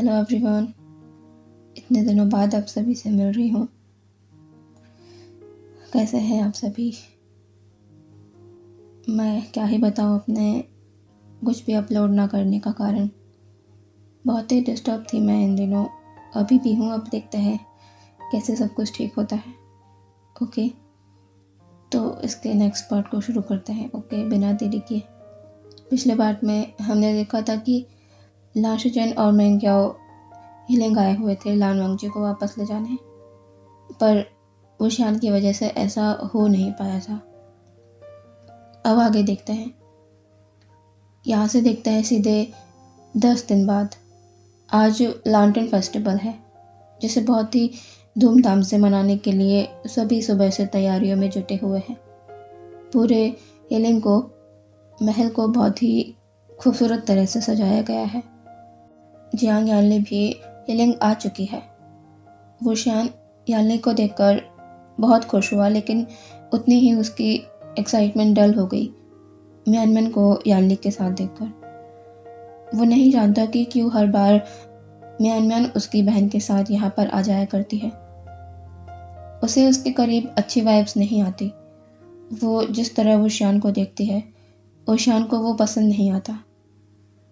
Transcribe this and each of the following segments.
Hello everyone. इतने दिनों बाद आप सभी से मिल रही हूँ। कैसे हैं आप सभी? मैं क्या ही बताऊँ अपने कुछ भी अपलोड ना करने का कारण। बहुत ही डिस्टर्ब थी मैं इन दिनों, अभी भी हूँ। अब देखते हैं कैसे सब कुछ ठीक होता है। ओके, तो इसके नेक्स्ट पार्ट को शुरू करते हैं। ओके, बिना देरी किए। पिछले पार्ट में हमने देखा था कि ला शिचेन और मेंग्याओ हीलिंग आए हुए थे लान वांगजी को वापस ले जाने, पर वुशियान की वजह से ऐसा हो नहीं पाया था। अब आगे देखते हैं। यहाँ से देखते हैं सीधे 10 दिन बाद। आज लैंटर्न फेस्टिवल है, जिसे बहुत ही धूमधाम से मनाने के लिए सभी सुबह से तैयारियों में जुटे हुए हैं। पूरे हीलिंग को महल को बहुत ही खूबसूरत तरह से सजाया गया है। जियांग यानली भी हीलिंग आ चुकी है। वुशियान यानली को देखकर बहुत खुश हुआ, लेकिन उतनी ही उसकी एक्साइटमेंट डल हो गई म्यानमन को यानली के साथ देखकर। वो नहीं जानता कि क्यों हर बार म्यानमन उसकी बहन के साथ यहाँ पर आ जाया करती है। उसे उसके करीब अच्छी वाइब्स नहीं आती। वो जिस तरह वुशियान को देखती है, वुशियान को वो पसंद नहीं आता,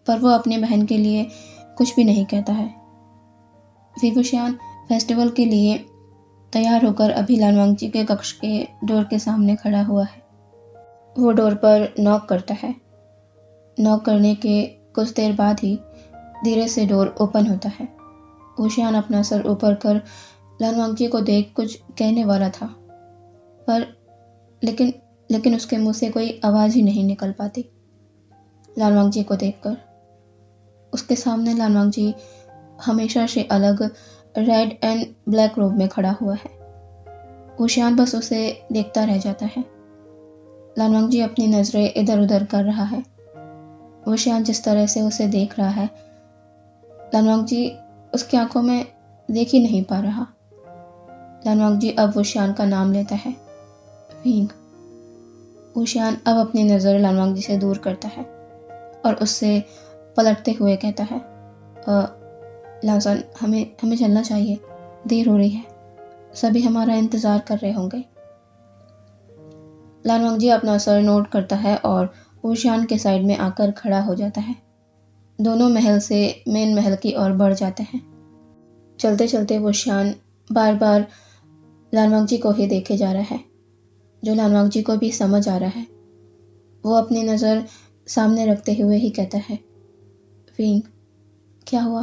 पर वो अपनी बहन के लिए कुछ भी नहीं कहता है। फिर वुशियान फेस्टिवल के लिए तैयार होकर अभी लानवांगजी के कक्ष के डोर के सामने खड़ा हुआ है। वो डोर पर नॉक करता है। नॉक करने के कुछ देर बाद ही धीरे से डोर ओपन होता है। वुशियान अपना सर ऊपर कर लानवांगजी को देख कुछ कहने वाला था, पर लेकिन उसके मुंह से कोई आवाज़ ही नहीं निकल पाती। लानवांगजी को देखकर उसके सामने लानवांगजी हमेशा से अलग रेड एंड ब्लैक रोब में खड़ा हुआ है। वुशियान बस उसे देखता रह जाता है। लानवांगजी अपनी नज़रें इधर उधर कर रहा है। वुशियान जिस तरह से उसे देख रहा है, लानवांगजी उसकी आंखों में देख ही नहीं पा रहा। लानवांगजी अब वुशियान का नाम लेता है, विंग। वुशियान अब अपनी नज़र लानवांगजी से दूर करता है और उससे पलटते हुए कहता है, लानसान, हमें चलना चाहिए, देर हो रही है, सभी हमारा इंतज़ार कर रहे होंगे। लानवांगजी अपना सर नोट करता है और वुशियान के साइड में आकर खड़ा हो जाता है। दोनों महल से मेन महल की ओर बढ़ जाते हैं। चलते चलते वुशियान बार बार लानवांगजी को ही देखे जा रहा है, जो लानवांगजी को भी समझ आ रहा है। वो अपनी नज़र सामने रखते हुए ही कहता है, विंग, क्या हुआ?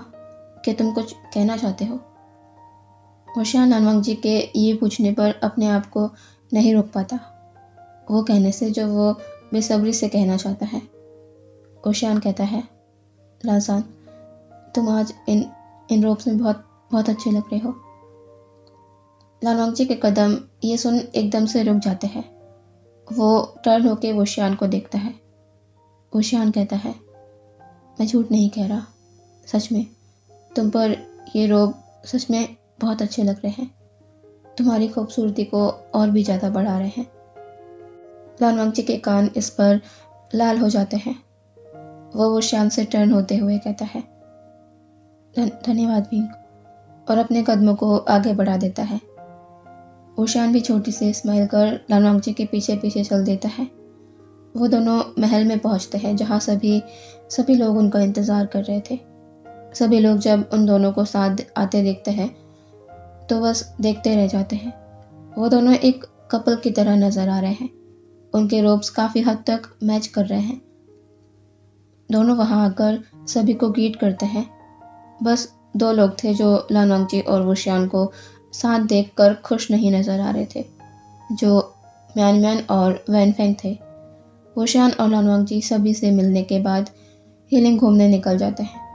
क्या तुम कुछ कहना चाहते हो? वुशियान लानवांगजी के ये पूछने पर अपने आप को नहीं रोक पाता, वो कहने से जो वो बेसब्री से कहना चाहता है। वुशियान कहता है, लासान, तुम आज इन रोब्स में बहुत बहुत अच्छे लग रहे हो। लानवांगजी के कदम ये सुन एकदम से रुक जाते हैं। वो टर्न होके वुशियान को देखता है। वुशियान कहता है, मैं झूठ नहीं कह रहा, सच में तुम पर ये रोब सच में बहुत अच्छे लग रहे हैं, तुम्हारी खूबसूरती को और भी ज़्यादा बढ़ा रहे हैं। लानवांगजी के कान इस पर लाल हो जाते हैं। वो वुशियान से टर्न होते हुए कहता है, धन्यवाद विंग, और अपने कदमों को आगे बढ़ा देता है। वुशियान भी छोटी सी स्माइल कर लानवांगजी के पीछे पीछे चल देता है। वो दोनों महल में पहुंचते हैं, जहां सभी लोग उनका इंतज़ार कर रहे थे। सभी लोग जब उन दोनों को साथ आते देखते हैं तो बस देखते रह जाते हैं। वो दोनों एक कपल की तरह नज़र आ रहे हैं। उनके रोब्स काफ़ी हद तक मैच कर रहे हैं। दोनों वहां आकर सभी को ग्रीट करते हैं। बस 2 लोग थे जो लानवांगजी और वुशियान को साथ देखकर खुश नहीं नज़र आ रहे थे, जो म्यानम्यान और वैनफेंग थे। वुशियान और लानवांगजी सभी से मिलने के बाद हीलिंग घूमने निकल जाते हैं।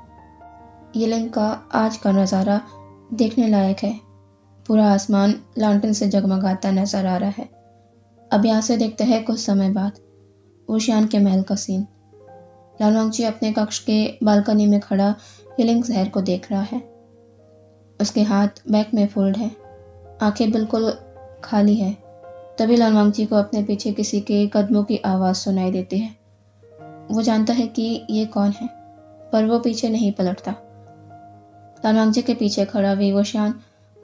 हीलिंग का आज का नज़ारा देखने लायक है। पूरा आसमान लैंटर्न से जगमगाता नज़र आ रहा है। अब यहाँ से देखते हैं कुछ समय बाद वुशियान के महल का सीन। लानवांगजी अपने कक्ष के बालकनी में खड़ा हीलिंग शहर को देख रहा है। उसके हाथ बैक में फोल्ड है, आंखें बिल्कुल खाली है। तभी लानवांगजी को अपने पीछे किसी के कदमों की आवाज़ सुनाई देती है। वो जानता है कि ये कौन है, पर वो पीछे नहीं पलटता। लानवांग जी के पीछे खड़ा वी वोशियान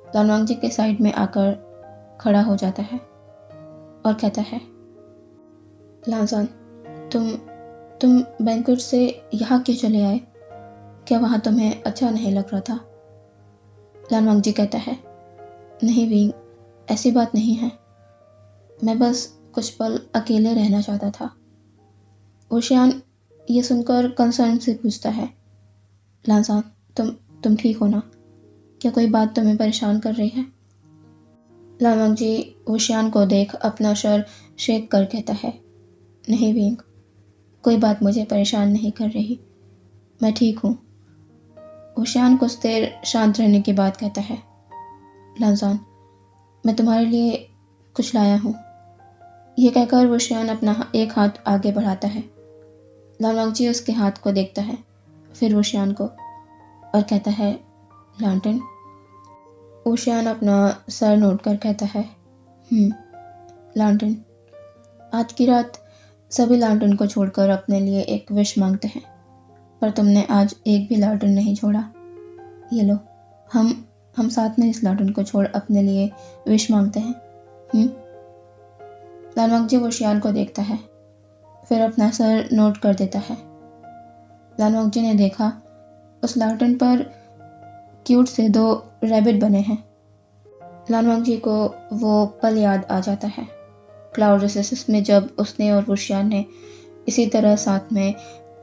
लानवांग जी के साइड में आकर खड़ा हो जाता है और कहता है, लानजान, तुम बैंकुट से यहाँ क्यों चले आए? क्या वहाँ तुम्हें अच्छा नहीं लग रहा था? लानवांग जी कहता है, नहीं विंग, ऐसी बात नहीं है। मैं बस कुछ पल अकेले रहना चाहता था। ओशियान ये सुनकर कंसर्न से पूछता है, लानजान, तुम ठीक हो ना? क्या कोई बात तुम्हें परेशान कर रही है? लानवांग जी ओशियान को देख अपना सर शेक कर कहता है, नहीं विंग, कोई बात मुझे परेशान नहीं कर रही, मैं ठीक हूँ। ओशियान कुछ देर शांत रहने के बाद कहता है, लानजान, मैं तुम्हारे लिए कुछ लाया हूँ। ये कहकर वोशियान अपना एक हाथ आगे बढ़ाता है। लानवांग जी उसके हाथ को देखता है, फिर वोशियान को, और कहता है, लांटन। वोशियान अपना सर नोट कर कहता है, लांटन। आज की रात सभी लांटन को छोड़कर अपने लिए एक विश मांगते हैं, पर तुमने आज एक भी लांटन नहीं छोड़ा। ये लो, हम साथ में इस लांटन को छोड़ अपने लिए विश मांगते हैं। लानवांग जी वोशियान को देखता है, फिर अपना सर नोट कर देता है। लानवांग जी ने देखा उस लालटेन पर क्यूट से 2 रैबिट बने हैं। लानवांग जी को वो पल याद आ जाता है, क्लाउड रिसेस में जब उसने और वोशियान ने इसी तरह साथ में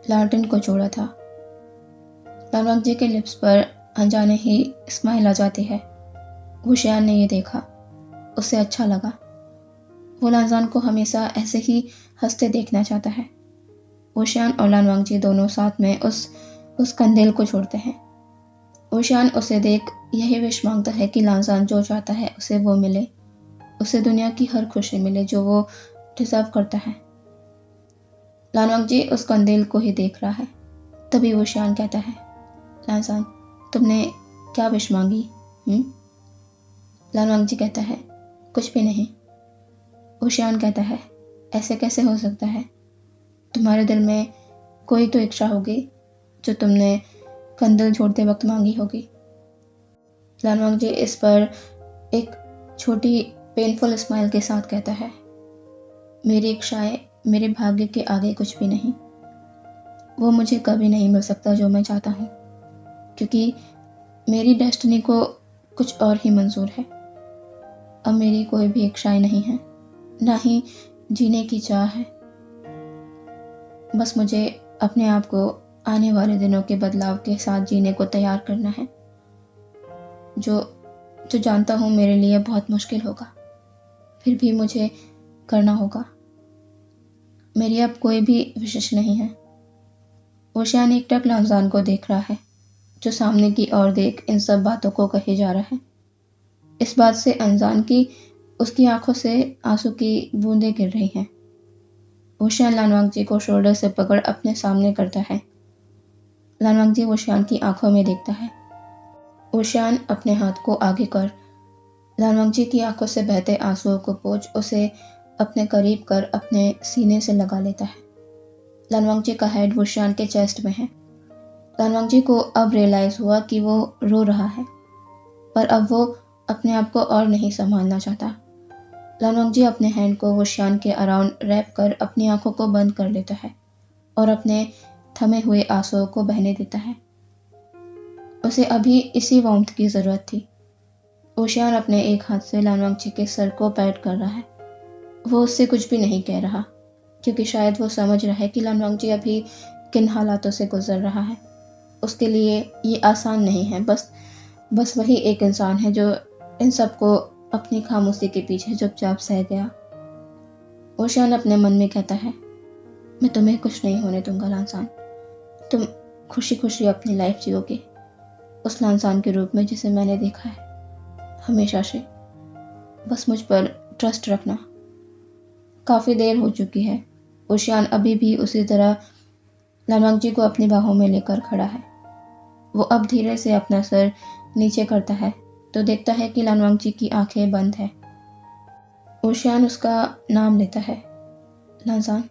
लालटेन को छोड़ा था। लानवांग जी के लिप्स पर अनजाने ही स्माइल आ जाती है। वोशियान ने ये देखा, उसे अच्छा लगा। वो लानजान को हमेशा ऐसे ही हंसते देखना चाहता है। वोशियान और लानवांग जी दोनों साथ में उस कंधेल को छोड़ते हैं। वोशियान उसे देख यही विश मांगता है कि लानजान जो चाहता है उसे वो मिले, उसे दुनिया की हर खुशी मिले जो वो डिजर्व करता है। लानवांग जी उस कंधेल को ही देख रहा है। तभी वोशियान कहता है, लानजान, तुमने क्या विश मांगी? लानवांग जी कहता है, कुछ भी नहीं। वोशियान कहता है, ऐसे कैसे हो सकता है? तुम्हारे दिल में कोई तो इच्छा होगी जो तुमने कंदल छोड़ते वक्त मांगी होगी। लानवांग जी इस पर एक छोटी पेनफुल स्माइल के साथ कहता है, मेरी इच्छाएं मेरे भाग्य के आगे कुछ भी नहीं। वो मुझे कभी नहीं मिल सकता जो मैं चाहता हूँ, क्योंकि मेरी डेस्टिनी को कुछ और ही मंजूर है। अब मेरी कोई भी इच्छाएं नहीं है, ना ही जीने की चाह है। बस मुझे अपने आप को आने वाले दिनों के बदलाव के साथ जीने को तैयार करना है, जो जानता हूँ मेरे लिए बहुत मुश्किल होगा, फिर भी मुझे करना होगा। मेरी अब कोई भी विशेष नहीं है। वोशियान एकटक लानजान को देख रहा है, जो सामने की ओर देख इन सब बातों को कहे जा रहा है। इस बात से अनजान की उसकी आंखों से आंसू की बूंदें गिर रही हैं। वोशियान लानवांग जी को शोल्डर से पकड़ अपने सामने करता है। लानवांग जी वोशियान की आंखों में देखता है। वोशियान अपने हाथ को आगे कर लानवांग जी की आंखों से बहते आंसुओं को पोंछ उसे अपने करीब कर अपने सीने से लगा लेता है। लानवांग जी का हेड वोशियान के चेस्ट में है। लानवांग जी को अब रियलाइज हुआ कि वो रो रहा है, पर अब वो अपने आप को और नहीं संभालना चाहता। लानवांग जी अपने हैंड को वोशियान के अराउंड रैप कर अपनी आंखों को बंद कर लेता है और अपने थमे हुए आंसुओं को बहने देता है। उसे अभी इसी वार्मथ की जरूरत थी। वोशियान अपने एक हाथ से लानवांग जी के सर को पैट कर रहा है। वो उससे कुछ भी नहीं कह रहा, क्योंकि शायद वो समझ रहा है कि लानवांग जी अभी किन हालातों से गुजर रहा है। उसके लिए ये आसान नहीं है। बस वही एक इंसान है जो इन सबको अपनी खामोशी के पीछे चुपचाप सह गया। वोशियान अपने मन में कहता है, मैं तुम्हें कुछ नहीं होने दूंगा लानसान। तुम खुशी खुशी अपनी लाइफ जियोगे, उस लानसान के रूप में जिसे मैंने देखा है हमेशा से। बस मुझ पर ट्रस्ट रखना। काफ़ी देर हो चुकी है। वोशियान अभी भी उसी तरह लानवांग जी को अपनी बाहों में लेकर खड़ा है। वो अब धीरे से अपना सर नीचे करता है तो देखता है कि लानवांग जी की आंखें बंद है। वोशियान उसका नाम लेता है, लानजान,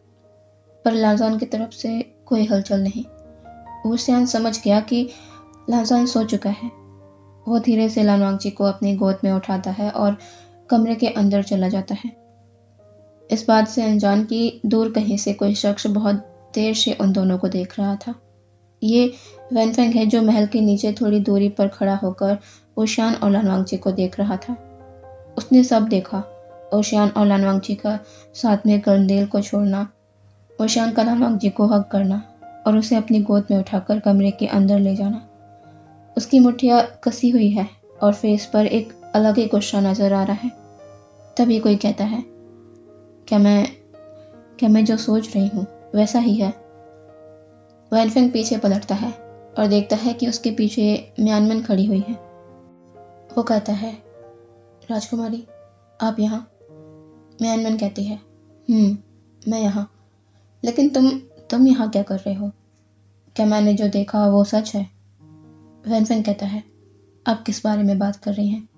पर लानजान की तरफ से कोई हलचल नहीं। वोशियान समझ गया कि लांजान सो चुका है। वो धीरे से लानवांगची को अपनी गोद में उठाता है और कमरे के अंदर चला जाता है, इस बात से अनजान कि दूर कहीं से कोई शख्स बहुत देर से उन दोनों को देख रहा था। ये वैनफेंग है, जो महल के नीचे थोड़ी दूरी पर खड़ा होकर ओशियान और लानवांगची को देख रहा था। उसने सब देखा, ओशियान और लानवांगची का साथ में कर्नदेल को छोड़ना, ओशियान का लानवांगची को हक करना और उसे अपनी गोद में उठाकर कमरे के अंदर ले जाना। उसकी मुठ्ठियाँ कसी हुई है और फेस पर एक अलग ही गुस्सा नजर आ रहा है। तभी कोई कहता है, क्या मैं जो सोच रही हूँ वैसा ही है? वैनफेंग पीछे पलटता है और देखता है कि उसके पीछे म्यानमन खड़ी हुई है। वो कहता है, राजकुमारी आप यहाँ? म्यानमन कहती है, मैं यहाँ। लेकिन तुम यहाँ क्या कर रहे हो? क्या मैंने जो देखा वो सच है? वैनफेंग कहता है, आप किस बारे में बात कर रही हैं?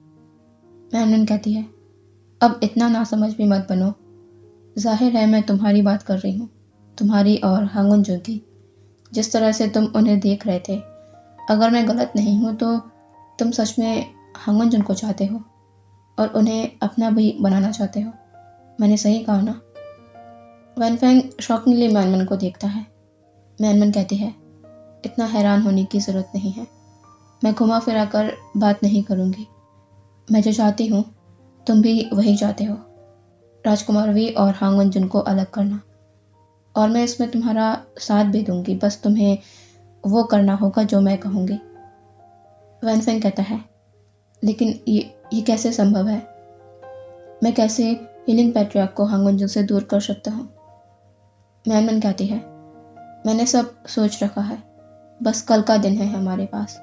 म्यानमन कहती है, अब इतना नासमझ भी मत बनो। जाहिर है मैं तुम्हारी बात कर रही हूँ, तुम्हारी और हांगुनजू की। जिस तरह से तुम उन्हें देख रहे थे, अगर मैं गलत नहीं हूँ तो तुम सच में हांगुनजू को चाहते हो और उन्हें अपना भी बनाना चाहते हो। मैंने सही कहा ना? वैनफेंग शॉकिंगली म्यानमन को देखता है। म्यानमन कहती है, इतना हैरान होने की ज़रूरत नहीं है। मैं घुमा फिरा कर बात नहीं करूँगी। मैं जो चाहती हूँ तुम भी वही चाहते हो, राजकुमार वी और हांगुनजू को अलग करना। और मैं इसमें तुम्हारा साथ भी दूंगी, बस तुम्हें वो करना होगा जो मैं कहूँगी। वैनफेंग कहता है, लेकिन ये कैसे संभव है? मैं कैसे हीलिंग पैट्रियार्क को हांगुनजू से दूर कर सकता हूँ? म्यानमन कहती है, मैंने सब सोच रखा है, बस कल का दिन है हमारे पास।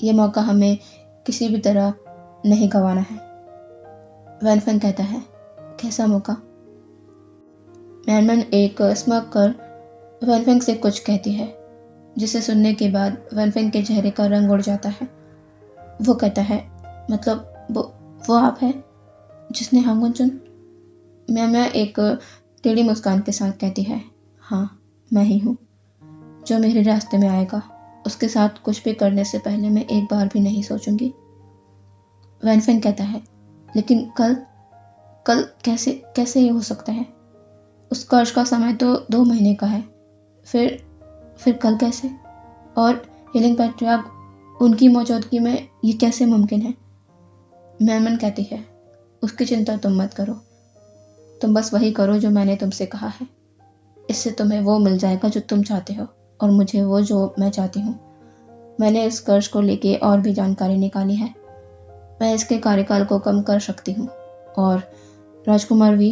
ये मौका हमें किसी भी तरह नहीं गंवाना है। वैनफेंग कहता है, कैसा मौका? म्यानमन एक स्मग कर वैनफेंग से कुछ कहती है, जिसे सुनने के बाद वैनफेंग के चेहरे का रंग उड़ जाता है। वो कहता है, मतलब वो आप है जिसने हांगुनजू? म्या एक टेढ़ी मुस्कान के साथ कहती है, हाँ मैं ही हूँ। जो मेरे रास्ते में आएगा उसके साथ कुछ भी करने से पहले मैं एक बार भी नहीं सोचूंगी। वैनफेंग कहता है, लेकिन कल कैसे ये हो सकता है? उस कर्ज का समय तो 2 महीने का है, फिर कल कैसे? और हीलिंग पैट्रियार्क उनकी मौजूदगी में ये कैसे मुमकिन है? म्यानमन कहती है, उसकी चिंता तुम मत करो, तुम बस वही करो जो मैंने तुमसे कहा है। इससे तुम्हें वो मिल जाएगा जो तुम चाहते हो और मुझे वो जो मैं चाहती हूँ। मैंने इस कर्ज को लेके और भी जानकारी निकाली है। मैं इसके कार्यकाल को कम कर सकती हूँ और राजकुमार वी,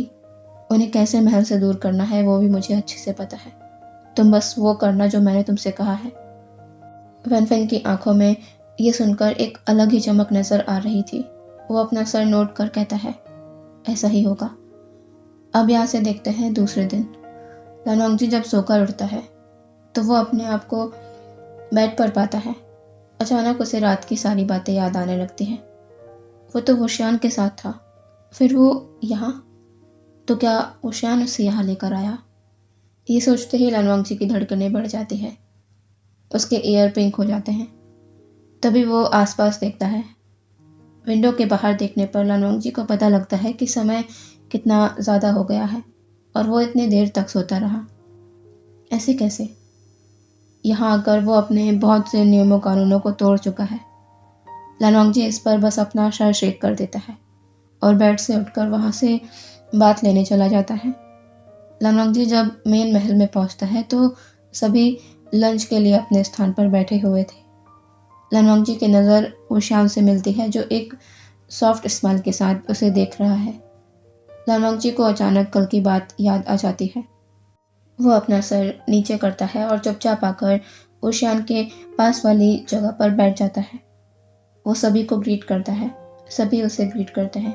उन्हें कैसे महल से दूर करना है वो भी मुझे अच्छे से पता है। तुम बस वो करना जो मैंने तुमसे कहा है। वैनफेंग की आंखों में ये सुनकर एक अलग ही चमक नजर आ रही थी। वो अपना सर नोट कर कहता है, ऐसा ही होगा। अब यहाँ से देखते हैं दूसरे दिन। लानवांगची जब सोकर उठता है तो वो अपने आप को बेड पर पाता है। अचानक उसे रात की सारी बातें याद आने लगती हैं। वो तो ओशियान के साथ था, फिर वो यहाँ, तो क्या ओशियान उसे यहाँ लेकर आया? ये सोचते ही लानवांगची की धड़कनें बढ़ जाती है, उसके ईयर पिंक हो जाते हैं। तभी वो आसपास देखता है। विंडो के बाहर देखने पर लानवांगची को पता लगता है कि समय कितना ज़्यादा हो गया है और वो इतनी देर तक सोता रहा। ऐसे कैसे? यहाँ आकर वो अपने बहुत से नियमों कानूनों को तोड़ चुका है। लानवांगची इस पर बस अपना सर शेक कर देता है और बेड से उठकर वहाँ से बात लेने चला जाता है। लानवांगची जब मेन महल में पहुँचता है तो सभी लंच के लिए अपने स्थान पर बैठे हुए थे। लानवांगची की नज़र ओशियान से मिलती है, जो एक सॉफ्ट स्माइल के साथ उसे देख रहा है। लानवांगची को अचानक कल की बात याद आ जाती है। वो अपना सर नीचे करता है और चुपचाप आकर ओशियान के पास वाली जगह पर बैठ जाता है। वो सभी को ग्रीट करता है, सभी उसे ग्रीट करते हैं,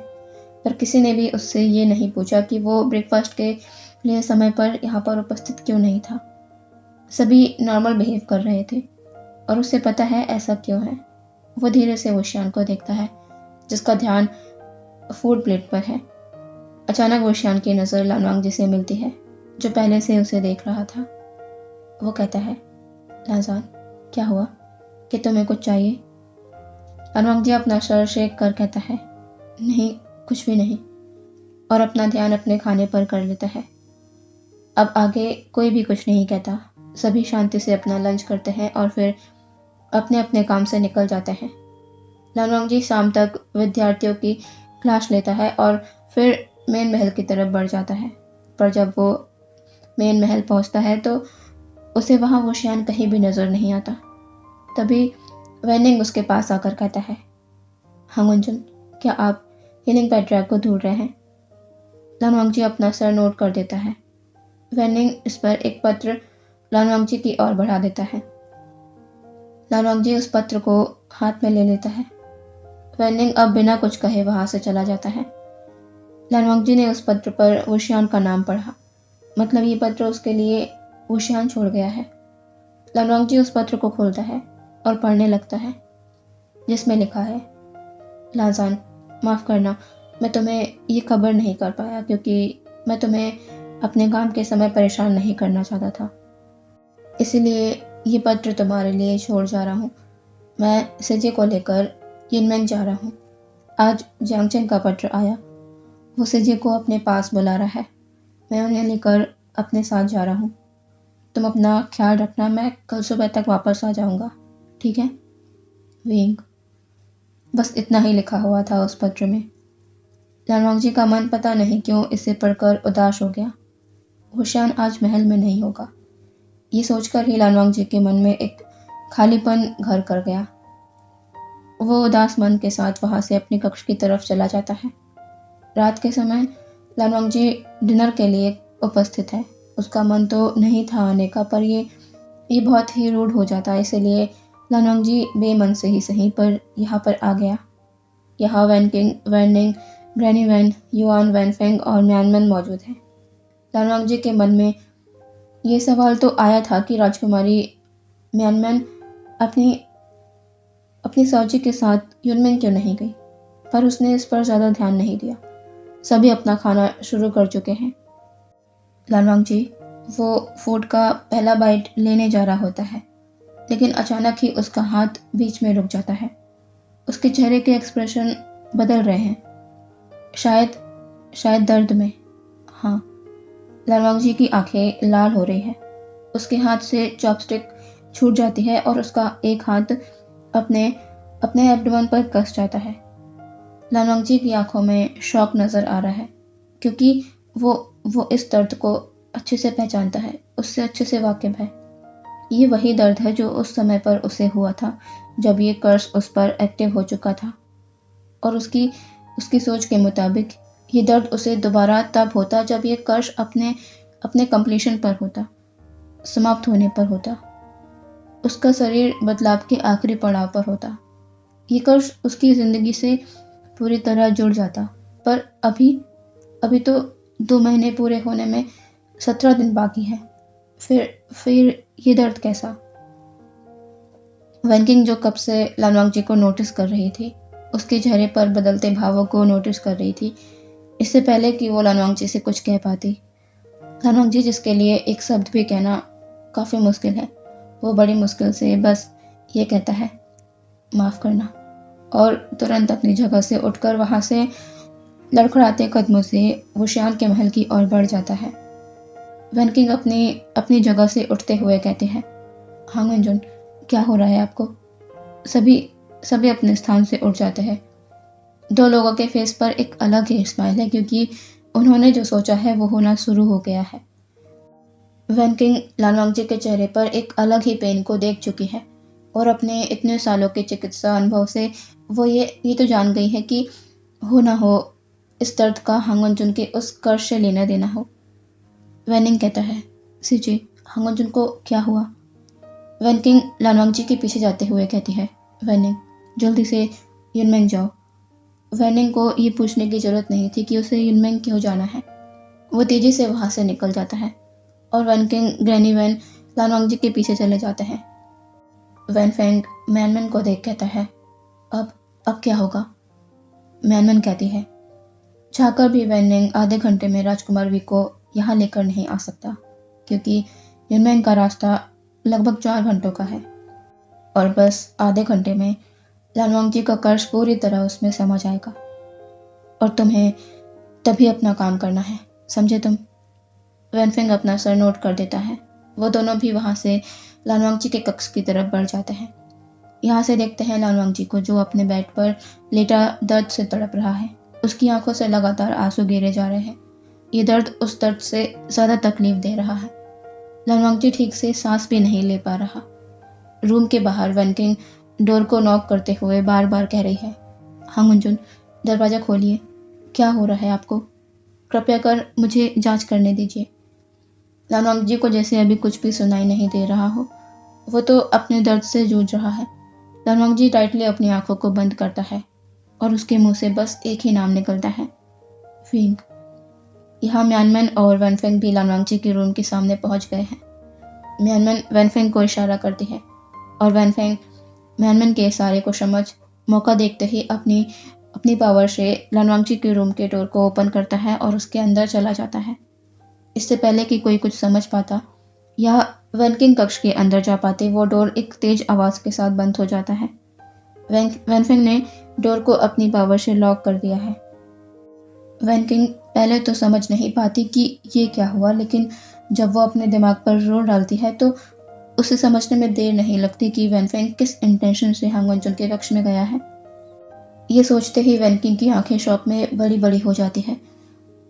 पर किसी ने भी उससे ये नहीं पूछा कि वो ब्रेकफास्ट के लिए समय पर यहाँ पर उपस्थित क्यों नहीं था। सभी नॉर्मल बिहेव कर रहे थे और उसे पता है ऐसा क्यों है। वो धीरे से ओशियान को देखता है, जिसका ध्यान फूड प्लेट पर है। अचानक ओशियान की नज़र लानवांगची से मिलती है, जो पहले से उसे देख रहा था। वो कहता है, लाजान क्या हुआ? कि तुम्हें कुछ चाहिए? लानवांग जी अपना सर शेक कर कहता है, नहीं, कुछ भी नहीं, और अपना ध्यान अपने खाने पर कर लेता है। अब आगे कोई भी कुछ नहीं कहता। सभी शांति से अपना लंच करते हैं और फिर अपने अपने काम से निकल जाते हैं। लानवांग जी शाम तक विद्यार्थियों की क्लास लेता है और फिर मेन महल की तरफ बढ़ जाता है। पर जब वो मेन महल पहुंचता है तो उसे वहाँ वुशियान कहीं भी नज़र नहीं आता। तभी वेनिंग उसके पास आकर कहता है, हांगुनजुन, क्या आप हीलिंग पेट्रैक को ढूंढ रहे हैं? लानवांग जी अपना सर नोट कर देता है। वेनिंग इस पर एक पत्र लानवांग जी की ओर बढ़ा देता है। लानवांग जी उस पत्र को हाथ में ले लेता है। वेनिंग अब बिना कुछ कहे वहां से चला जाता है। लानवांग जी ने उस पत्र पर वुशियान का नाम पढ़ा। मतलब ये पत्र उसके लिए वुशियान छोड़ गया है। लानवांग जी उस पत्र को खोलता है और पढ़ने लगता है, जिसमें लिखा है, लाजान, माफ़ करना, मैं तुम्हें ये खबर नहीं कर पाया क्योंकि मैं तुम्हें अपने काम के समय परेशान नहीं करना चाहता था। इसीलिए ये पत्र तुम्हारे लिए छोड़ जा रहा हूँ। मैं सिजे को लेकर यिनमेंग जा रहा हूँ। आज जियांगचेन का पत्र आया। वो सिजे को अपने पास बुला रहा है। मैं उन्हें लेकर अपने साथ जा रहा हूँ। तुम अपना ख्याल रखना, मैं कल सुबह तक वापस आ जाऊँगा, ठीक है? विंग। बस इतना ही लिखा हुआ था उस पत्र में। लानवांग जी का मन पता नहीं क्यों इसे पढ़कर उदास हो गया। वुशियान आज महल में नहीं होगा। ये सोचकर ही लानवांग जी के मन में एक खालीपन घर कर गया। वो उदास मन के साथ वहां से अपनी कक्ष की तरफ चला जाता है। रात के समय लानवांग जी डिनर के लिए उपस्थित है। उसका मन तो नहीं था आने का, पर ये बहुत ही रूड हो जाता, इसलिए लानवांग जी बेमन से ही सही पर यहाँ पर आ गया। यहाँ वैनकिंग, वैनिंग, ग्रैनी वैन, युआन वैनफेंग और म्यानमन मौजूद हैं। लानवांग जी के मन में ये सवाल तो आया था कि राजकुमारी म्यानमन अपनी साउजी के साथ युनमेंग क्यों नहीं गई, पर उसने इस पर ज़्यादा ध्यान नहीं दिया। सभी अपना खाना शुरू कर चुके हैं। लानवांग जी वो फूड का पहला बाइट लेने जा रहा होता है, लेकिन अचानक ही उसका हाथ बीच में रुक जाता है। उसके चेहरे के एक्सप्रेशन बदल रहे हैं, शायद दर्द में। हाँ, लानवांग जी की आंखें लाल हो रही है। उसके हाथ से चॉपस्टिक छूट जाती है और उसका एक हाथ अपने एब्डोमेन पर कस जाता है। लानवांग जी की आंखों में शौक नजर आ रहा है, क्योंकि वो इस दर्द को अच्छे से पहचानता है, उससे अच्छे से वाकिफ है। ये वही दर्द है जो उस समय पर उसे हुआ था जब ये कर्स उस पर एक्टिव हो चुका था, और उसकी सोच के मुताबिक ये दर्द उसे दोबारा तब होता जब ये कर्स अपने कंप्लीशन पर होता, समाप्त होने पर होता, उसका शरीर बदलाव के आखिरी पड़ाव पर होता। ये कर्स उसकी ज़िंदगी से पूरी तरह जुड़ जाता, पर अभी तो 2 महीने पूरे होने में 17 दिन बाकी है। फिर ये दर्द कैसा? वैनकिंग जो कब से लानवांग जी को नोटिस कर रही थी, उसके चेहरे पर बदलते भावों को नोटिस कर रही थी, इससे पहले कि वो लानवांग जी से कुछ कह पाती। लानवांग जी, जिसके लिए एक शब्द भी कहना काफ़ी मुश्किल है, वो बड़ी मुश्किल से बस ये कहता है, माफ़ करना, और तुरंत अपनी जगह से उठकर वहाँ से लड़खड़ाते कदमों से वुशियान के महल की ओर बढ़ जाता है। वैनकिंग अपनी जगह से उठते हुए कहते हैं, हांगुनजुन, क्या हो रहा है आपको? सभी अपने स्थान से उठ जाते हैं। 2 लोगों के फेस पर एक अलग ही स्माइल है, क्योंकि उन्होंने जो सोचा है वो होना शुरू हो गया है। वैनकिंग लानवांग जी के चेहरे पर एक अलग ही पेन को देख चुकी है, और अपने इतने सालों के चिकित्सा अनुभव से वो ये तो जान गई है कि हो ना हो इस दर्द का हांगुनजुन के उस कर्ज से लेना देना हो। वैनिंग कहता है, सीजी, हांगुनजुन को क्या हुआ? वैनकिंग लानवांग जी के पीछे जाते हुए कहती है, वैनिंग, जल्दी से युनमेंग जाओ। वैनिंग को ये पूछने की जरूरत नहीं थी कि उसे युनमेंग क्यों जाना है। वो तेजी से वहाँ से निकल जाता है, और वैनकिंग, ग्रैनी वैन लानवांग जी के पीछे चले जाते हैं। वैनफेंग मैनमन को देख कहता है, अब क्या होगा? मैनमन कहती है, चाहकर भी वैनिंग आधे घंटे में राजकुमार वी को यहाँ लेकर नहीं आ सकता, क्योंकि युनमेंग का रास्ता लगभग 4 घंटों का है। और बस आधे घंटे में लानवांगजी का कर्ज पूरी तरह उसमें समा जाएगा और तुम्हें तभी अपना काम करना है, समझे तुम? वैनफेंग अपना सर नोट कर देता है। वो दोनों भी वहाँ से लानवांगजी के कक्ष की तरफ बढ़ जाते हैं। यहाँ से देखते हैं लानवांगजी को, जो अपने बेड पर लेटा दर्द से तड़प रहा है। उसकी आंखों से लगातार आंसू गिरे जा रहे हैं। ये दर्द उस दर्द से ज़्यादा तकलीफ दे रहा है। लानवांगजी ठीक से सांस भी नहीं ले पा रहा। रूम के बाहर वनकिंग डोर को नॉक करते हुए बार बार कह रही है, हाँ मुंजुन, दरवाज़ा खोलिए। क्या हो रहा है आपको? कृपया कर मुझे जांच करने दीजिए। लानवांगजी को जैसे अभी कुछ भी सुनाई नहीं दे रहा हो। वो तो अपने दर्द से जूझ रहा है। लानवांगजी टाइटली अपनी आंखों को बंद करता है और उसके मुंह से बस एक ही नाम निकलता है, फिंग। यहाँ म्यानमैन और वैनफेंग भी लानवांगजी के रूम के सामने पहुंच गए हैं। म्यानमैन वैनफेंग को इशारा करती है और वैनफेंग म्यानमैन के इशारे को समझ मौका देखते ही अपनी पावर से लानवांगजी के रूम के डोर को ओपन करता है और उसके अंदर चला जाता है। इससे पहले कि कोई कुछ समझ पाता या वैनकिंग कक्ष के अंदर जा पाते, वो डोर एक तेज आवाज़ के साथ बंद हो जाता है। वैनफेंग ने डोर को अपनी पावर से लॉक कर दिया है। वैनकिंग पहले तो समझ नहीं पाती कि ये क्या हुआ, लेकिन जब वो अपने दिमाग पर जोर डालती है तो उसे समझने में देर नहीं लगती कि वैनफेंग किस इंटेंशन से हांग वनचुन के कक्ष में गया है। ये सोचते ही वैनकिंग की आंखें शौक में बड़ी बड़ी हो जाती है।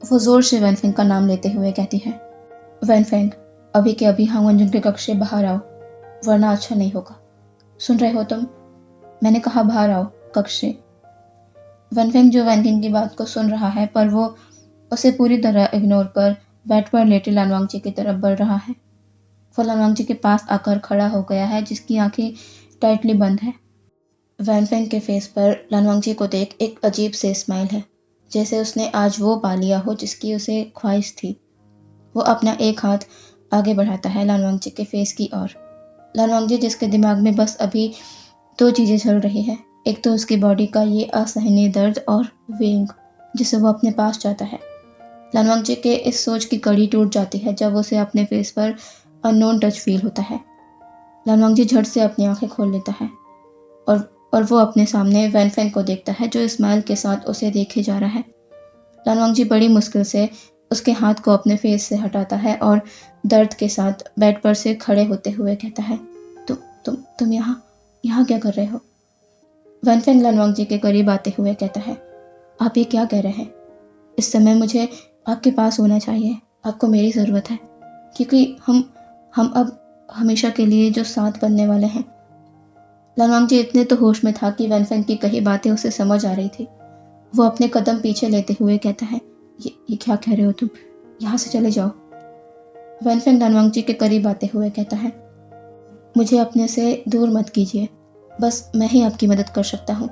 वो जोर से वैनफेंग का नाम लेते हुए कहती है, वैनफेंग, अभी के अभी हांग वनचुन के कक्ष से बाहर आओ, वरना अच्छा नहीं होगा। सुन रहे हो तुम? मैंने कहा बाहर आओ कक्ष से। वैनफेंग जो वैनकिंग की बात को सुन रहा है, पर वो उसे पूरी तरह इग्नोर कर बेड पर लेटे लानवांगजी की तरफ बढ़ रहा है। वो लानवांगजी के पास आकर खड़ा हो गया है, जिसकी आंखें टाइटली बंद है। वैनफेंग के फेस पर लानवांगजी को देख एक अजीब से स्माइल है, जैसे उसने आज वो पा लिया हो जिसकी उसे ख्वाहिश थी। वो अपना एक हाथ आगे बढ़ाता है लानवांगजी के फेस की ओर। लानवांगजी, जिसके दिमाग में बस अभी दो चीज़ें चल रही हैं, एक तो उसकी बॉडी का ये असहनीय दर्द और विंग जिसे वो अपने पास चाहता है। लानवांगजी के इस सोच की कड़ी टूट जाती है जब उसे अपने फेस पर अननोन टच फील होता है। लानवांगजी झट से अपनी आंखें खोल लेता है और वो अपने सामने वैनफेंग को देखता है, जो स्माइल के साथ उसे देखे जा रहा है। लानवांगजी बड़ी मुश्किल से उसके हाथ को अपने फेस से हटाता है और दर्द के साथ बेड पर से खड़े होते हुए कहता है, तुम यहाँ क्या कर रहे हो? वैनफेंग लानवांगजी के करीब आते हुए कहता है, आप ये क्या कह रहे हैं? इस समय मुझे आपके पास होना चाहिए। आपको मेरी ज़रूरत है, क्योंकि हम अब हमेशा के लिए जो साथ बनने वाले हैं। लानवांगजी इतने तो होश में था कि वैनफेंग की कई बातें उसे समझ आ रही थी। वो अपने कदम पीछे लेते हुए कहता है, ये क्या कह रहे हो तुम? यहाँ से चले जाओ। वैनफेंग लानवांगजी के करीब आते हुए कहता है, मुझे अपने से दूर मत कीजिए, बस मैं ही आपकी मदद कर सकता हूँ।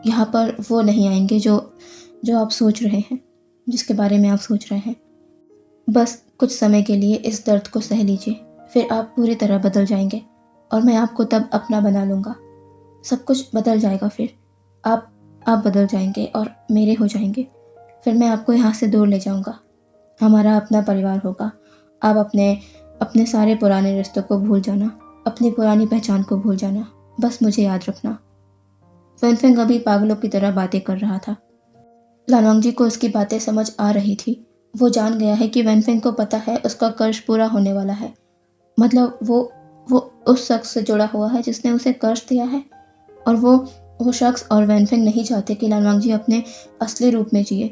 यहाँ पर वो नहीं आएंगे जो आप सोच रहे हैं, जिसके बारे में आप सोच रहे हैं। बस कुछ समय के लिए इस दर्द को सह लीजिए, फिर आप पूरी तरह बदल जाएंगे और मैं आपको तब अपना बना लूँगा। सब कुछ बदल जाएगा, फिर आप बदल जाएंगे और मेरे हो जाएंगे। फिर मैं आपको यहाँ से दूर ले जाऊँगा। हमारा अपना परिवार होगा। आप अपने सारे पुराने रिश्तों को भूल जाना, अपनी पुरानी पहचान को भूल जाना। बस मुझे याद रखना। वैनफेंग अभी पागलों की तरह बातें कर रहा था। लानवांगजी को उसकी बातें समझ आ रही थी। वो जान गया है कि वैनफेंग को पता है उसका कर्ज पूरा होने वाला है। मतलब वो उस शख्स से जुड़ा हुआ है जिसने उसे कर्ज दिया है, और वो शख्स और वैनफेंग नहीं चाहते कि लानवांगजी अपने असली रूप में जिए।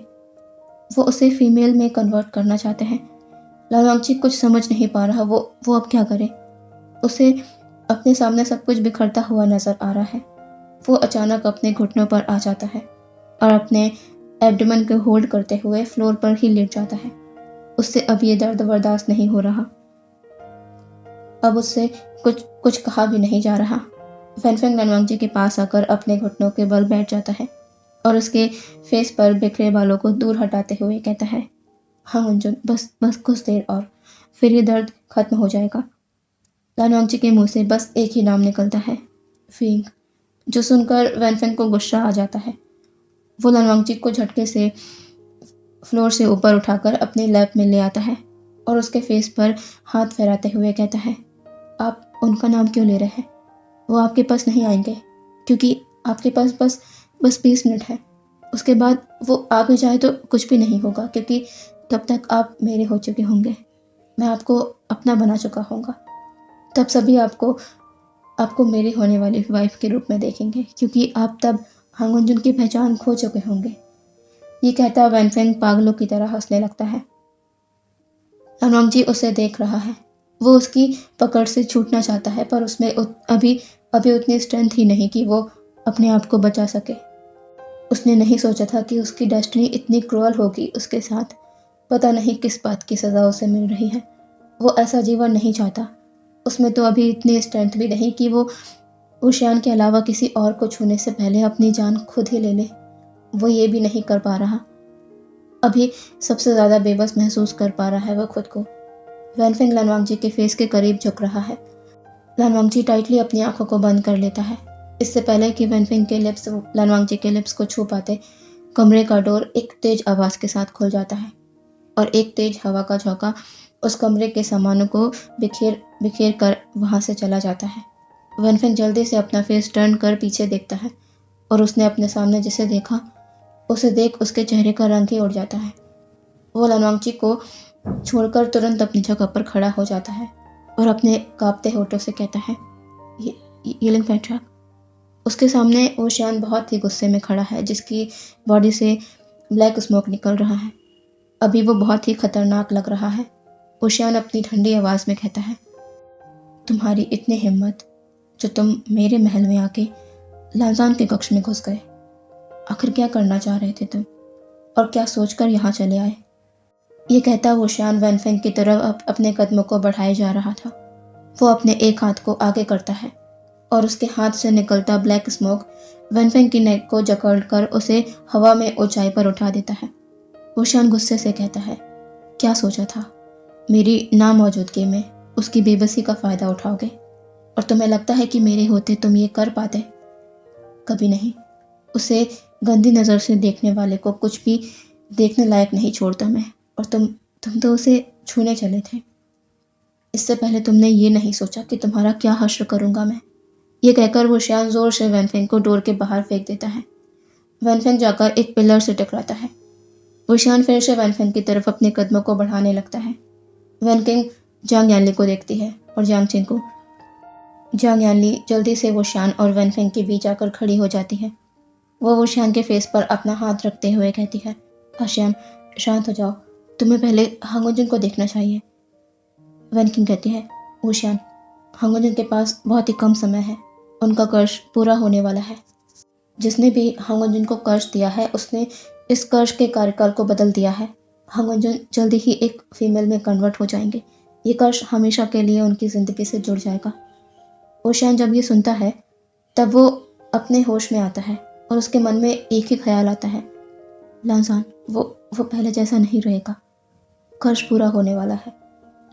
वो उसे फीमेल में कन्वर्ट करना चाहते हैं। लानवांगजी कुछ समझ नहीं पा रहा। वो अब क्या करे? उसे अपने सामने सब कुछ बिखरता हुआ नजर आ रहा है। वो अचानक अपने घुटनों पर आ जाता है और अपने एब्डोमेन को होल्ड करते हुए फ्लोर पर ही लेट जाता है। उससे अब ये दर्द बर्दाश्त नहीं हो रहा। अब उससे कुछ कहा भी नहीं जा रहा। वैनफेंग लानवांगजी के पास आकर अपने घुटनों के बल बैठ जाता है और उसके फेस पर बिखरे बालों को दूर हटाते हुए कहता है, हाँ मुंजुन, बस कुछ देर और, फिर ये दर्द खत्म हो जाएगा। लानवांगजी के मुंह से बस एक ही नाम निकलता है, फिंग, जो सुनकर वैनफेंग को गुस्सा आ जाता है। वो लानवांगजी को झटके से फ्लोर से ऊपर उठाकर अपने लैप में ले आता है और उसके फेस पर हाथ फहराते हुए कहता है, आप उनका नाम क्यों ले रहे हैं? वो आपके पास नहीं आएंगे, क्योंकि आपके पास बस बस 20 मिनट है। उसके बाद वो आ भी जाए तो कुछ भी नहीं होगा, क्योंकि तब तक आप मेरे हो चुके होंगे। मैं आपको अपना बना चुका होऊंगा। तब सभी आपको आपको मेरी होने वाली वाइफ के रूप में देखेंगे, क्योंकि आप तब हांगुनजुन की पहचान खो चुके होंगे। ये कहता वैनफेंग पागलों की तरह हंसने लगता है। लनवांग जी उसे देख रहा है। वो उसकी पकड़ से छूटना चाहता है, पर उसमें अभी अभी उतनी स्ट्रेंथ ही नहीं कि वो अपने आप को बचा सके। उसने नहीं सोचा था कि उसकी डेस्टिनी इतनी क्रूअल होगी उसके साथ। पता नहीं किस बात की सज़ा उसे मिल रही है। वो ऐसा जीवन नहीं चाहता। उसमें तो अभी इतनी स्ट्रेंथ भी नहीं कि वो उशियान के अलावा किसी और को छूने से पहले अपनी जान खुद ही ले ले। वो ये भी नहीं कर पा रहा। अभी सबसे ज़्यादा बेबस महसूस कर पा रहा है वो खुद को। वैनफेंग लनवांग जी के फेस के करीब झुक रहा है। लनवांग जी टाइटली अपनी आंखों को बंद कर लेता है। इससे पहले कि वैनफेंग के लिप्स लनवांग जी के लिप्स को छू पाते, कमरे का डोर एक तेज आवाज़ के साथ खुल जाता है और एक तेज हवा का झोंका उस कमरे के सामानों को बिखेर बिखेर कर वहाँ से चला जाता है। वैनफेंग जल्दी से अपना फेस टर्न कर पीछे देखता है और उसने अपने सामने जिसे देखा उसे देख उसके चेहरे का रंग ही उड़ जाता है। वो लनवांग जी को छोड़कर तुरंत अपनी जगह पर खड़ा हो जाता है और अपने कांपते होठों से कहता है, यिलिंग पेट्रा। उसके सामने ओशियान बहुत ही गुस्से में खड़ा है, जिसकी बॉडी से ब्लैक स्मोक निकल रहा है। अभी वो बहुत ही खतरनाक लग रहा है। ओशियान अपनी ठंडी आवाज़ में कहता है, तुम्हारी इतनी हिम्मत जो तुम मेरे महल में आके लाजान के कक्ष में घुस गए। आखिर क्या करना चाह रहे थे तुम, और क्या सोचकर यहाँ चले आए? ये कहता ओशियान वैनफेंग की तरफ अपने कदमों को बढ़ाए जा रहा था। वो अपने एक हाथ को आगे करता है और उसके हाथ से निकलता ब्लैक स्मोक वैनफेंग की नेक को जकड़कर उसे हवा में ऊंचाई पर उठा देता है। ओशियान गुस्से से कहता है, क्या सोचा था? मेरी नामौजूदगी में उसकी बेबसी का फ़ायदा उठाओगे, और तुम्हें लगता है कि मेरे होते तुम ये कर पाते? कभी नहीं। उसे गंदी नज़र से देखने वाले को कुछ भी देखने लायक नहीं छोड़ता मैं, और तुम तो उसे छूने चले थे। इससे पहले तुमने ये नहीं सोचा कि तुम्हारा क्या हश्र करूँगा मैं। ये कहकर वो शान जोर से वैनफेंग को डोर के बाहर फेंक देता है। वैनफेंग जाकर एक पिलर से टकराता है। वो शान फिर से वैनफेंग की तरफ अपने कदमों को बढ़ाने लगता है। वैनकिंग जांग यानली को देखती है और जांग चिंग को। जांग यानली जल्दी से वो शान और वैनफेंग के बीच आकर खड़ी हो जाती है। वो वुशियान के फेस पर अपना हाथ रखते हुए कहती है, आशियान शांत हो जाओ, तुम्हें पहले हांगुनजुन को देखना चाहिए। वैनकिंग कहती है, वुशियान हांगुनजुन के पास बहुत ही कम समय है, उनका कर्ज पूरा होने वाला है। जिसने भी हांगुनजुन को कर्ज दिया है उसने इस कर्ज के कार्यकाल को बदल दिया है। हांगुनजुन जल्दी ही एक फीमेल में कन्वर्ट हो जाएंगे। ये कर्ज हमेशा के लिए उनकी ज़िंदगी से जुड़ जाएगा। वुशियान जब ये सुनता है तब वो अपने होश में आता है और उसके मन में एक ही ख्याल आता है, लांसान वो पहले जैसा नहीं रहेगा। कर्ज पूरा होने वाला है,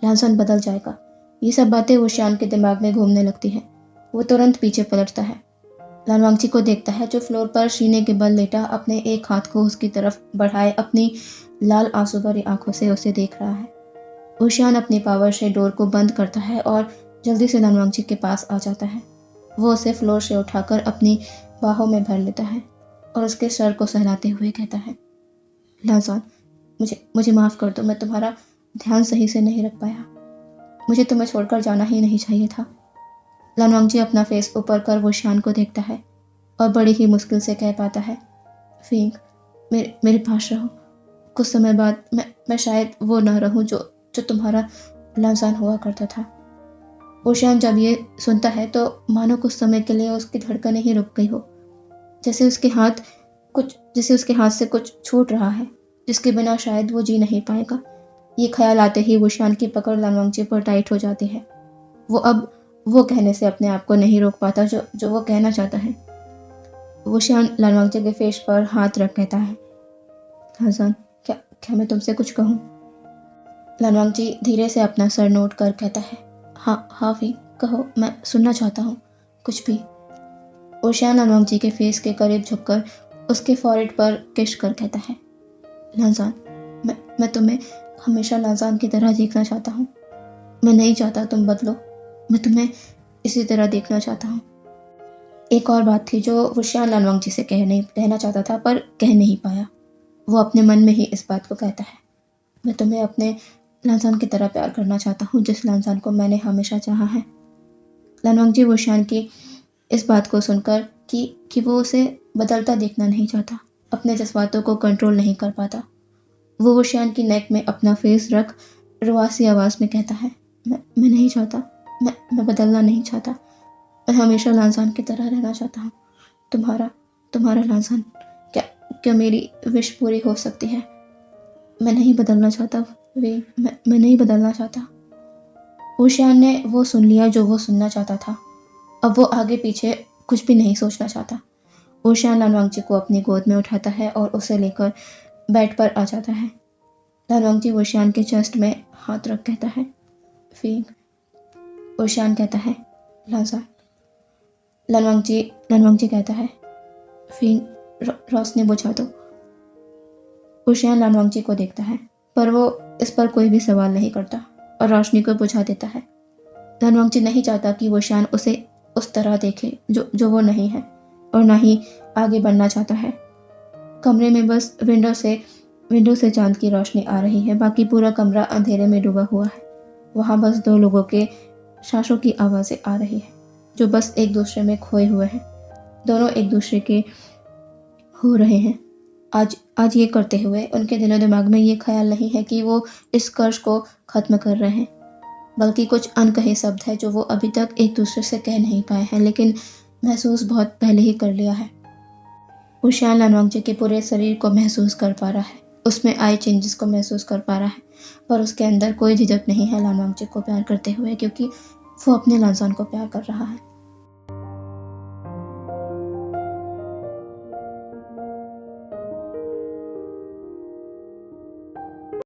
लांसान बदल जाएगा। ये सब बातें वुशियान के दिमाग में घूमने लगती हैं। वो तुरंत पीछे पलटता है। लानवांगची को देखता है जो फ्लोर पर सीने के बल लेटा अपने एक हाथ को उसकी तरफ बढ़ाए अपनी लाल आंसू भरी आंखों से उसे देख रहा है। वुशियान अपनी पावर से डोर को बंद करता है और जल्दी से लानवांगची के पास आ जाता है। वो उसे फ्लोर से उठाकर अपनी बाहों में भर लेता है और उसके सर को सहलाते हुए कहता है, लांसान मुझे माफ़ कर दो, मैं तुम्हारा ध्यान सही से नहीं रख पाया। मुझे तुम्हें छोड़कर जाना ही नहीं चाहिए था। लानवांगची अपना फेस ऊपर कर वुशियान को देखता है और बड़ी ही मुश्किल से कह पाता है, फिंग मेरे पास रहो। कुछ समय बाद मैं शायद वो न रहूं जो तुम्हारा लांसान हुआ करता था। वुशियान जब ये सुनता है तो मानो कुछ समय के लिए उसकी धड़कनें ही रुक गई हो, जैसे उसके हाथ से कुछ छूट रहा है जिसके बिना शायद वो जी नहीं पाएगा। ये ख्याल आते ही वुशियान की पकड़ लानवांगची पर टाइट हो जाती है। वो अब वो कहने से अपने आप को नहीं रोक पाता जो वो कहना चाहता है। वुशियान लानवांगची के फेस पर हाथ रख कहता है, हसन क्या मैं तुमसे कुछ कहूँ? लानवांगची धीरे से अपना सर नोट कर कहता है, हाँ फिंग कहो, मैं सुनना चाहता हूँ कुछ भी। वुशियान लानवांगची के फेस के करीब झुककर उसके फॉरहेड पर किस कर कहता है, लांसान मैं तुम्हें हमेशा लांसान की तरह देखना चाहता हूँ। मैं नहीं चाहता तुम बदलो, मैं तुम्हें इसी तरह देखना चाहता हूँ। एक और बात थी जो वुशियान लानवांगजी से कहना चाहता था पर कह नहीं पाया। वो अपने मन में ही इस बात को कहता है, मैं तुम्हें अपने लानसान की तरह प्यार करना चाहता हूँ जिस लानसान को मैंने हमेशा चाहा है। लानवांगजी वुशियान की इस बात को सुनकर कि वो उसे बदलता देखना नहीं चाहता, अपने जज्बातों को कंट्रोल नहीं कर पाता। वो वुशियान की नेक में अपना फेस रख रुआसी आवाज़ में कहता है, मैं नहीं चाहता, मैं बदलना नहीं चाहता, मैं हमेशा लानसान की तरह रहना चाहता हूँ। तुम्हारा लानसान, क्या मेरी विश पूरी हो सकती है? मैं नहीं बदलना चाहता मैं नहीं बदलना चाहता। वुशियान ने वो सुन लिया जो वो सुनना चाहता था। अब वो आगे पीछे कुछ भी नहीं सोचना चाहता। वुशियान लानवांगजी को अपनी गोद में उठाता है और उसे लेकर बेड पर आ जाता है। लानवांगजी वुशियान के चेस्ट में हाथ रख कहता है, फींग। वुशियान कहता है, लानसान। लानवांगजी कहता है, फींग, रोशनी बुझा दो। वुशियान लानवांगजी को देखता है पर वो इस पर कोई भी सवाल नहीं करता और रोशनी को बुझा देता है। लानवांगजी नहीं चाहता कि वुशियान उसे उस तरह देखे जो वो नहीं है और ना ही आगे बढ़ना चाहता है। कमरे में बस विंडो से चांद की रोशनी आ रही है, बाकी पूरा कमरा अंधेरे में डूबा हुआ है। वहाँ बस दो लोगों के सांसों की आवाज़ें आ रही है जो बस एक दूसरे में खोए हुए हैं। दोनों एक दूसरे के हो रहे हैं। आज ये करते हुए उनके दिलो दिमाग में ये ख्याल नहीं है कि वो इस कर्ज को ख़त्म कर रहे हैं, बल्कि कुछ अनकहे शब्द है जो वो अभी तक एक दूसरे से कह नहीं पाए हैं, लेकिन महसूस बहुत पहले ही कर लिया है। वुशियान लानवांगजी के पूरे शरीर को महसूस कर पा रहा है, उसमें आए चेंजेस को महसूस कर पा रहा है, पर उसके अंदर कोई झिझक नहीं है लानवांगजी को प्यार करते हुए, क्योंकि वो अपने लानसान को प्यार कर रहा है।